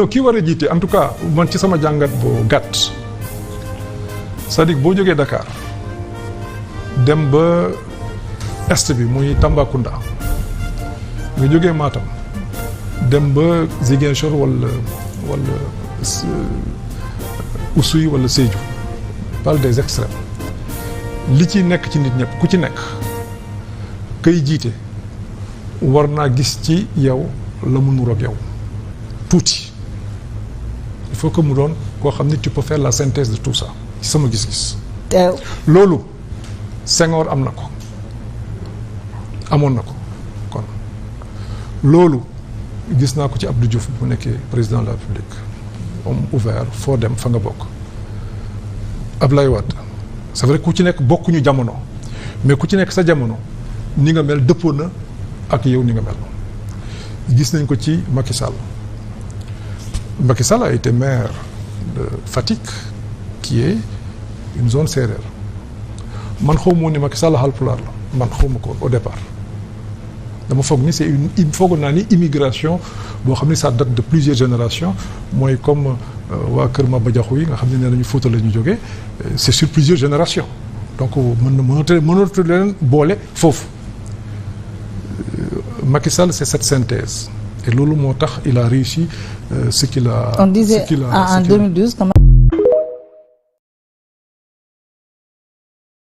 kii war a jiite en tout cas man ci sama jàngat bu gàtt c'est-à-dire boo jógee Dakar dem ba est bi muy Tambacounda nga jógee Matam dem ba Ziguinchor wala Oussouye wala Sédhiou parle des extrêmes li ci nekk ci nit ñëpp ku ci nekk kay jiite war naa gis ci yow la mu nuroog yow tuuti. Il faut que mu doon koo xam ni tu peux faire la synthèse de tout ça ci sama gis-gis. loolu Senghor am na ko amoon na ko kon loolu gis naa ko ci Abdou Diouf bu nekkee président de la République homme ouvert foo dem fa nga bokk. Ablaye Wade c'est vrai ku ci nekk bokkuñu jamono mais ku ci nekk sa jamono ni nga mel dëppoo na ak yow ni nga mel gis nañ ko ci Macky Sall. Macky Sall a été maire de Fatick qui est une zone sérère man xaw ma woon ne Macky Sall Haalpulaar la man xaw ma ko au départ dama foog ni c'est une foog naa ni immigration boo xam ni ça date de plusieurs générations mooy comme waa Kër Maba Jaxu yi nga xam ne nee nañu Fuuta la ñu jógee c'est sur plusieurs générations donc mënatu leen boole foofu Macky Sall c'est cette synthèse et loolu moo tax il a réussi ce qu'il a. On disait en 2012